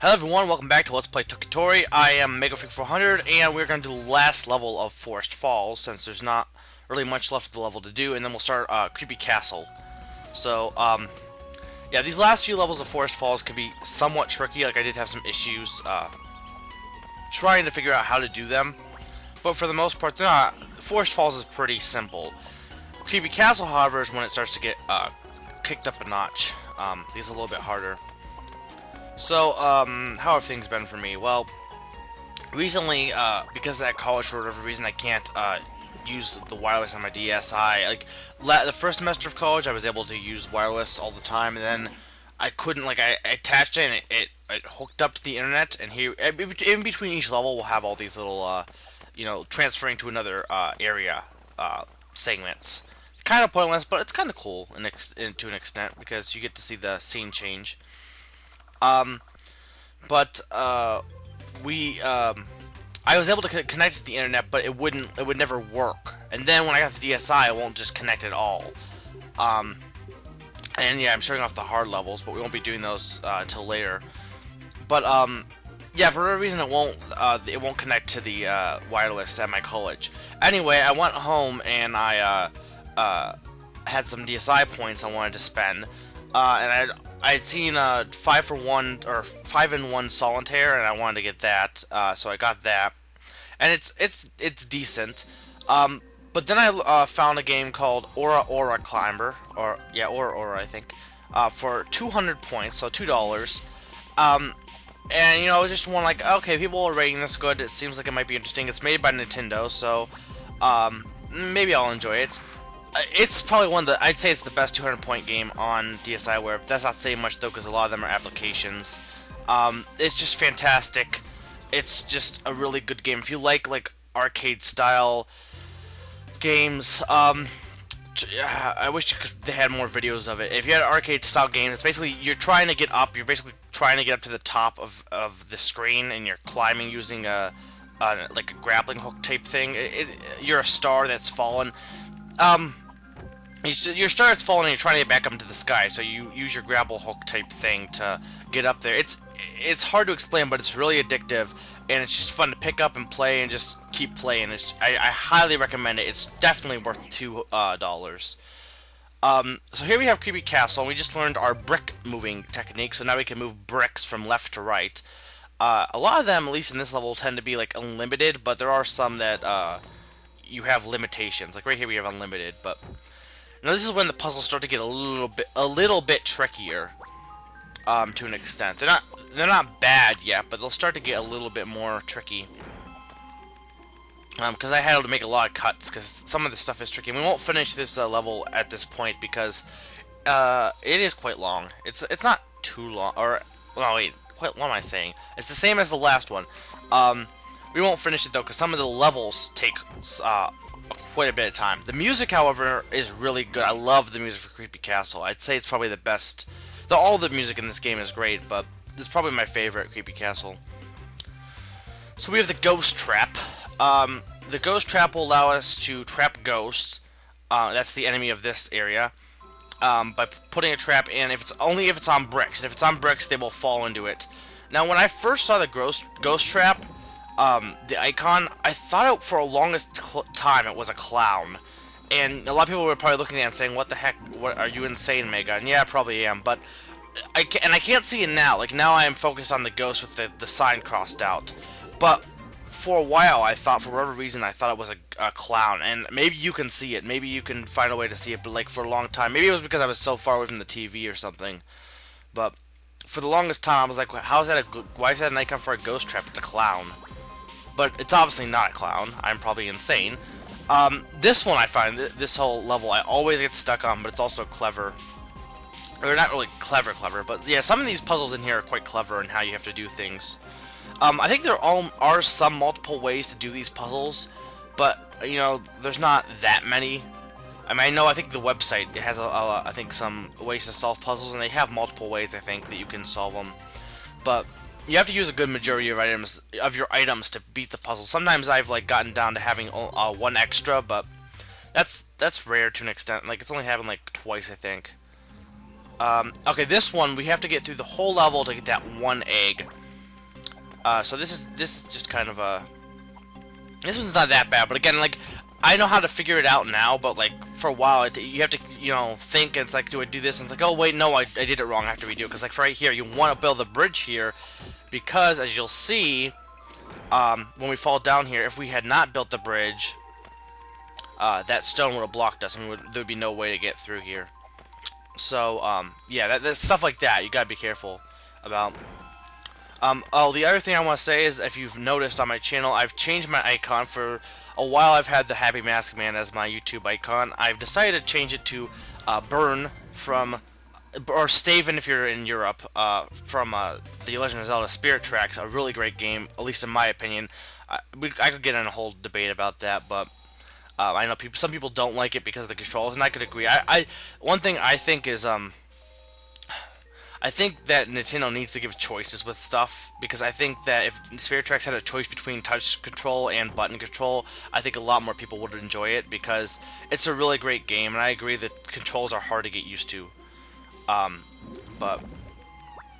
Hello everyone, welcome back to Let's Play Toki Tori. I am MegaFreak400, and we're going to do the last level of Forest Falls, since there's not really much left of the level to do, and then we'll start Creepy Castle. So, yeah, these last few levels of Forest Falls can be somewhat tricky, like I did have some issues trying to figure out how to do them, but for the most part, they're not. Forest Falls is pretty simple. Creepy Castle, however, is when it starts to get kicked up a notch. It's a little bit harder. So, how have things been for me? Well, recently, because of that college for whatever reason, I can't, use the wireless on my DSi. The first semester of college, I was able to use wireless all the time, and then I couldn't, I attached it, and it hooked up to the internet, and here, in between each level, we'll have all these little, transferring to another, area, segments. Kind of pointless, but it's kind of cool, to an extent, because you get to see the scene change. But I was able to connect to the internet, but it would never work. And then when I got the DSi, it won't just connect at all. And yeah, I'm showing off the hard levels, but we won't be doing those until later. But yeah, for whatever reason, it won't connect to the wireless at my college. Anyway, I went home and I had some DSi points I wanted to spend, and I'd seen 5-for-1 or 5-in-1 solitaire, and I wanted to get that, so I got that, and it's decent. But then I found a game called Aura Climber, or yeah, Aura I think, for 200 points, so $2. And I was just one like, okay, people are rating this good. It seems like it might be interesting. It's made by Nintendo, so maybe I'll enjoy it. It's probably I'd say it's the best 200-point game on DSiWare. That's not saying much though, because a lot of them are applications. It's just fantastic. It's just a really good game. If you like arcade style games, I wish they had more videos of it. If you had arcade style games, it's basically you're trying to get up. You're basically trying to get up to the top of the screen, and you're climbing using like a grappling hook type thing. You're a star that's fallen. Your star that's falling and you're trying to get back up into the sky, so you use your grapple hook type thing to get up there. It's hard to explain, but it's really addictive, and it's just fun to pick up and play and just keep playing. I highly recommend it. It's definitely worth $2. So here we have Creepy Castle, and we just learned our brick moving technique, so now we can move bricks from left to right. A lot of them, at least in this level, tend to be unlimited, but there are some that you have limitations. Like right here we have unlimited, but this is when the puzzles start to get a little bit trickier, to an extent. They're not bad yet, but they'll start to get a little bit more tricky. Because I had to make a lot of cuts, because some of this stuff is tricky. And we won't finish this level at this point because it is quite long. It's not too long, or well, wait, what am I saying? It's the same as the last one. We won't finish it though, because some of the levels take quite a bit of time. The music, however, is really good. I love the music for Creepy Castle. I'd say it's probably the best. All the music in this game is great, but it's probably my favorite Creepy Castle. So we have the Ghost Trap. The Ghost Trap will allow us to trap ghosts. That's the enemy of this area. By putting a trap in, only if it's on bricks. And if it's on bricks, they will fall into it. Now, when I first saw the Ghost Trap, the icon, I thought for a longest time it was a clown, and a lot of people were probably looking at it and saying, "What the heck? What are you insane, Mega?" And yeah, I probably am, but I can't see it now. Now I am focused on the ghost with the sign crossed out. But for a while, for whatever reason, I thought it was a clown, and maybe you can see it. Maybe you can find a way to see it, but for a long time, maybe it was because I was so far away from the TV or something. But for the longest time, I was like, why is that an icon for a ghost trap? It's a clown. But it's obviously not a clown. I'm probably insane. This one I find, this whole level, I always get stuck on, but it's also clever. Or not really clever, but yeah, some of these puzzles in here are quite clever in how you have to do things. I think there are some multiple ways to do these puzzles, but, there's not that many. I think the website has, I think, some ways to solve puzzles, and they have multiple ways, I think, that you can solve them. But you have to use a good majority of your items to beat the puzzle. Sometimes I've gotten down to having one extra, but that's rare to an extent. It's only happened twice, I think. Okay, this one we have to get through the whole level to get that one egg. So this is just kind of a this one's not that bad, but again, like, I know how to figure it out now, but like for a while you have to, you know, think, and it's like, do I do this? And it's like, oh wait, no, I did it wrong. I have to redo it, because like for right here, you want to build a bridge here, because as you'll see, when we fall down here, if we had not built the bridge, that stone would have blocked us, and there would be no way to get through here. So yeah, that's stuff like that you gotta be careful about. Oh, the other thing I want to say is, if you've noticed on my channel, I've changed my icon. For a while I've had the Happy Mask Man as my YouTube icon. I've decided to change it to Burn from, or Staven if you're in Europe, from The Legend of Zelda Spirit Tracks, a really great game, at least in my opinion. I could get in a whole debate about that, but I know some people don't like it because of the controls, and I could agree. One thing I think is, I think that Nintendo needs to give choices with stuff, because I think that if Spirit Tracks had a choice between touch control and button control, I think a lot more people would enjoy it, because it's a really great game, and I agree that controls are hard to get used to. But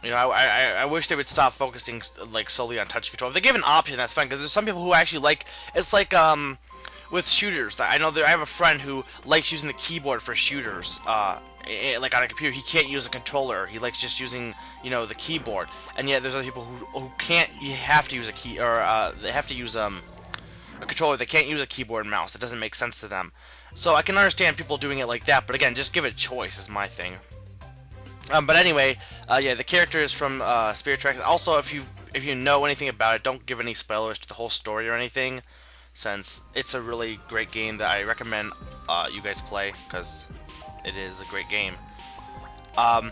you know, I wish they would stop focusing like solely on touch control. If they give an option, that's fine, because there's some people who actually like, it's like with shooters. I know that I have a friend who likes using the keyboard for shooters. Like on a computer, he can't use a controller. He likes just using, you know, the keyboard. And yet there's other people who can't. You have to use a key, or they have to use a controller. They can't use a keyboard and mouse. It doesn't make sense to them. So I can understand people doing it like that. But again, just give it choice is my thing. But anyway, yeah, the character is from Spirit Tracks. Also, if you know anything about it, don't give any spoilers to the whole story or anything, since it's a really great game that I recommend you guys play, because it is a great game. So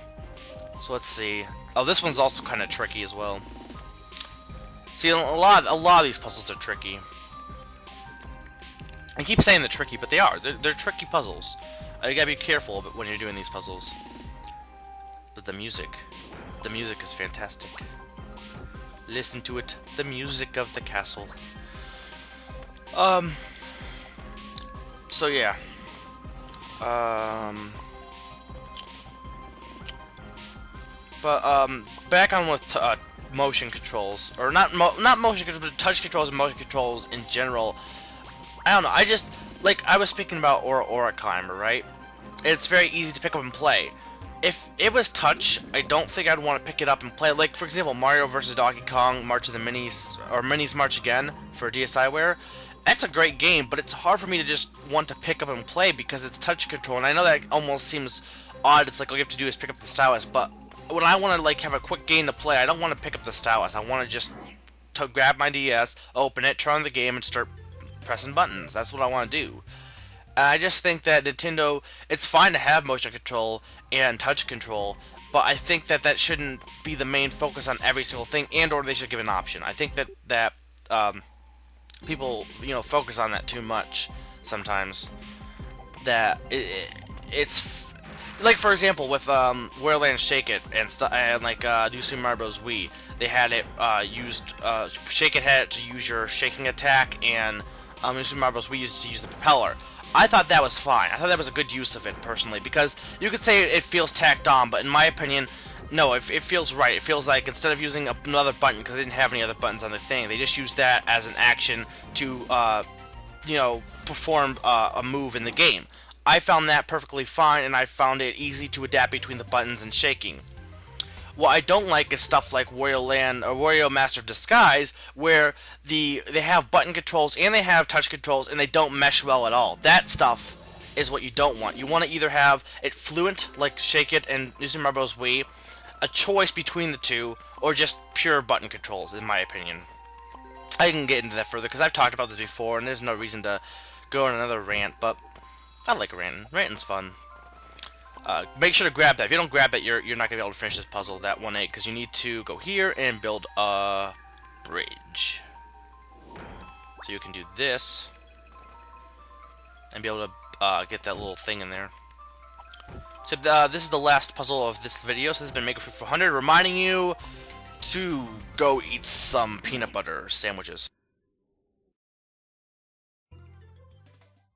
let's see. Oh, this one's also kind of tricky as well. See, a lot of these puzzles are tricky. I keep saying they're tricky, but they are. They're tricky puzzles. You gotta be careful when you're doing these puzzles. But the music is fantastic. Listen to it. The music of the castle. So yeah. Back on with motion controls, or not motion controls, but touch controls and motion controls in general. I don't know. I just, like, I was speaking about Aura Climber, right? It's very easy to pick up and play. If it was touch, I don't think I'd want to pick it up and play. Like, for example, Mario vs. Donkey Kong March of the Minis, or Minis March Again for DSiWare. That's a great game, but it's hard for me to just want to pick up and play because it's touch control. And I know that almost seems odd. It's like all you have to do is pick up the stylus. But when I want to, like, have a quick game to play, I don't want to pick up the stylus. I want to just grab my DS, open it, turn on the game, and start pressing buttons. That's what I want to do. I just think that Nintendo, it's fine to have motion control and touch control, but I think that that shouldn't be the main focus on every single thing, and or they should give an option. I think that people, you know, focus on that too much sometimes. That it's like, for example, with Wario Land Shake It and like New Super Mario Bros. Wii, they had it used. Shake It had it to use your shaking attack, and New Super Mario Bros. Wii used to use the propeller. I thought that was fine. I thought that was a good use of it, personally, because you could say it feels tacked on, but in my opinion, no, it feels right. It feels like instead of using another button, because they didn't have any other buttons on the thing, they just used that as an action to, you know, perform a move in the game. I found that perfectly fine, and I found it easy to adapt between the buttons and shaking. What I don't like is stuff like Wario Land or Wario Master of Disguise, where they have button controls and they have touch controls and they don't mesh well at all. That stuff is what you don't want. You want to either have it fluent, like Shake It and New Super Mario Bros. Wii, a choice between the two, or just pure button controls, in my opinion. I can get into that further because I've talked about this before, and there's no reason to go on another rant, but I like ranting. Ranting's fun. Make sure to grab that. If you don't grab that, you're not going to be able to finish this puzzle, that 1-8, because you need to go here and build a bridge. So you can do this and be able to get that little thing in there. So this is the last puzzle of this video. So this has been Maker 400, reminding you to go eat some peanut butter sandwiches.